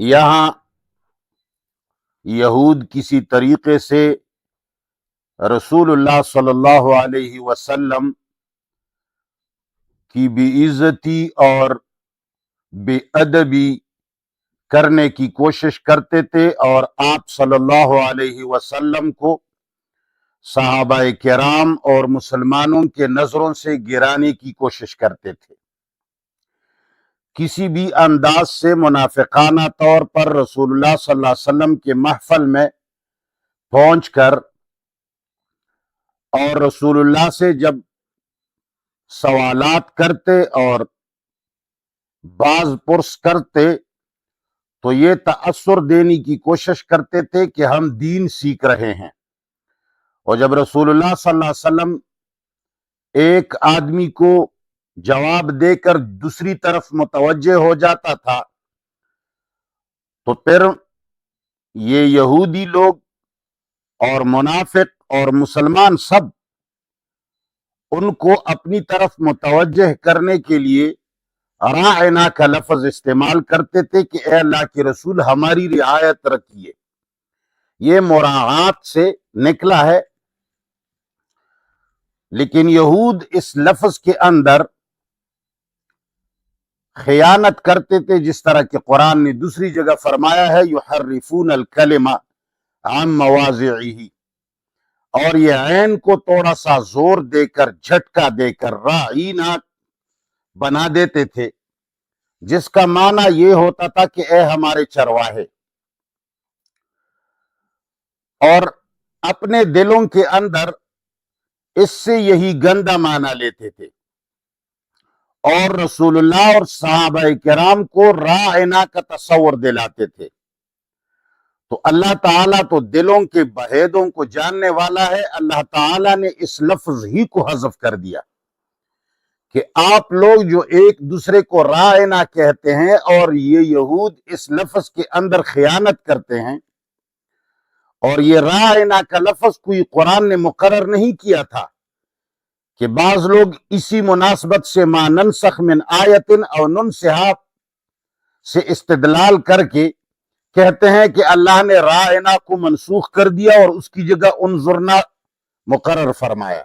یہاں یہود کسی طریقے سے رسول اللہ صلی اللہ علیہ وسلم کی بے عزتی اور بے ادبی کرنے کی کوشش کرتے تھے، اور آپ صلی اللہ علیہ وسلم کو صحابہ کرام اور مسلمانوں کے نظروں سے گرانے کی کوشش کرتے تھے۔ کسی بھی انداز سے منافقانہ طور پر رسول اللہ صلی اللہ علیہ وسلم کے محفل میں پہنچ کر اور رسول اللہ سے جب سوالات کرتے اور باز پرس کرتے تو یہ تأثر دینے کی کوشش کرتے تھے کہ ہم دین سیکھ رہے ہیں، اور جب رسول اللہ صلی اللہ علیہ وسلم ایک آدمی کو جواب دے کر دوسری طرف متوجہ ہو جاتا تھا تو پھر یہ یہودی لوگ اور منافق اور مسلمان سب ان کو اپنی طرف متوجہ کرنے کے لیے راعنا کا لفظ استعمال کرتے تھے کہ اے اللہ کے رسول ہماری رعایت رکھیے۔ یہ مراعات سے نکلا ہے، لیکن یہود اس لفظ کے اندر خیانت کرتے تھے، جس طرح کہ قرآن نے دوسری جگہ فرمایا ہے یحرفون الکلم عن مواضعہ، اور یہ عین کو تھوڑا سا زور دے کر جھٹکا دے کر راعینا بنا دیتے تھے، جس کا معنی یہ ہوتا تھا کہ اے ہمارے چرواہے، اور اپنے دلوں کے اندر اس سے یہی گندا معنی لیتے تھے، اور رسول اللہ اور صحابہ کرام کو راعنا کا تصور دلاتے تھے۔ تو اللہ تعالیٰ تو دلوں کے بحیدوں کو جاننے والا ہے، اللہ تعالیٰ نے اس لفظ ہی کو حذف کر دیا کہ آپ لوگ جو ایک دوسرے کو راعنا کہتے ہیں اور یہ یہود اس لفظ کے اندر خیانت کرتے ہیں، اور یہ راعنا کا لفظ کوئی قرآن نے مقرر نہیں کیا تھا کہ بعض لوگ اسی مناسبت سے ما ننسخ من آیت او ننسہا سے استدلال کر کے کہتے ہیں کہ اللہ نے راعنا کو منسوخ کر دیا اور اس کی جگہ انظرنا مقرر فرمایا۔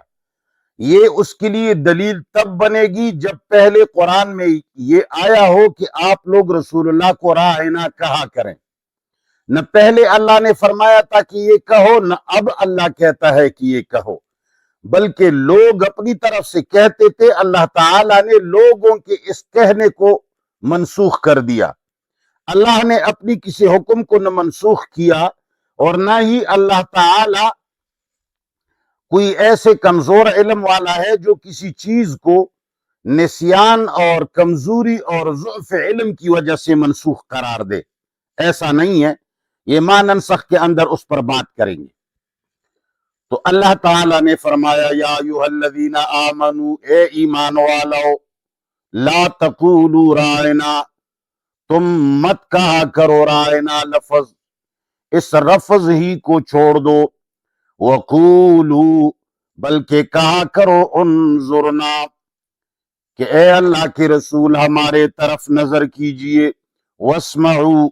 یہ اس کے لیے دلیل تب بنے گی جب پہلے قرآن میں یہ آیا ہو کہ آپ لوگ رسول اللہ کو راعنا کہا کریں۔ نہ پہلے اللہ نے فرمایا تھا کہ یہ کہو، نہ اب اللہ کہتا ہے کہ یہ کہو، بلکہ لوگ اپنی طرف سے کہتے تھے، اللہ تعالیٰ نے لوگوں کے اس کہنے کو منسوخ کر دیا۔ اللہ نے اپنی کسی حکم کو نہ منسوخ کیا، اور نہ ہی اللہ تعالیٰ کوئی ایسے کمزور علم والا ہے جو کسی چیز کو نسیان اور کمزوری اور ضعف علم کی وجہ سے منسوخ قرار دے، ایسا نہیں ہے۔ یہ ما ننسخ کے اندر اس پر بات کریں گے۔ تو اللہ تعالیٰ نے فرمایا یا ایھا الذین آمنوا، اے ایمان والو، لا تقولوا راعنا، تم مت کہا کرو راعنا لفظ، اس لفظ ہی کو چھوڑ دو، وقولوا، بلکہ کہا کرو انظرنا، کہ اے اللہ کے رسول ہمارے طرف نظر کیجئے، واسمعوا،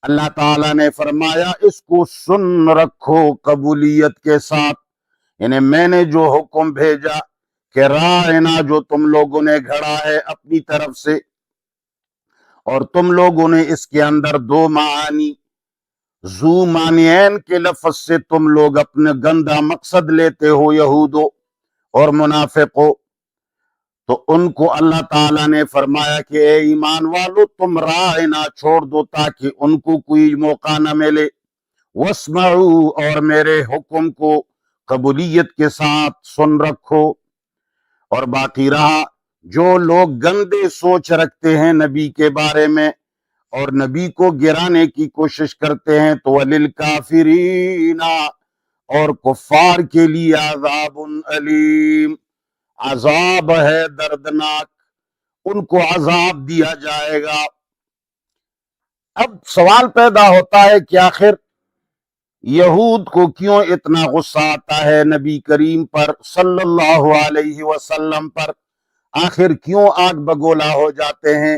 اللہ تعالیٰ نے فرمایا اس کو سن رکھو قبولیت کے ساتھ، یعنی میں نے جو حکم بھیجا کہ راعنا جو تم لوگوں نے گھڑا ہے اپنی طرف سے، اور تم لوگوں نے اس کے اندر دو معانی ذو معنیین کے لفظ سے تم لوگ اپنے گندا مقصد لیتے ہو، یہودو اور منافقو، تو ان کو اللہ تعالیٰ نے فرمایا کہ اے ایمان والو تم راعنا چھوڑ دو تاکہ ان کو کوئی موقع نہ ملے، واسمعوا، اور میرے حکم کو قبولیت کے ساتھ سن رکھو۔ اور باقی رہا جو لوگ گندے سوچ رکھتے ہیں نبی کے بارے میں اور نبی کو گرانے کی کوشش کرتے ہیں، تو وَلِلْكَافِرِينَ، اور کفار کے لیے عذاب علیم، عذاب ہے دردناک، ان کو عذاب دیا جائے گا۔ اب سوال پیدا ہوتا ہے کہ آخر یہود کو کیوں اتنا غصہ آتا ہے نبی کریم پر صلی اللہ علیہ وسلم پر، آخر کیوں آگ بگولا ہو جاتے ہیں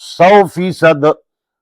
100%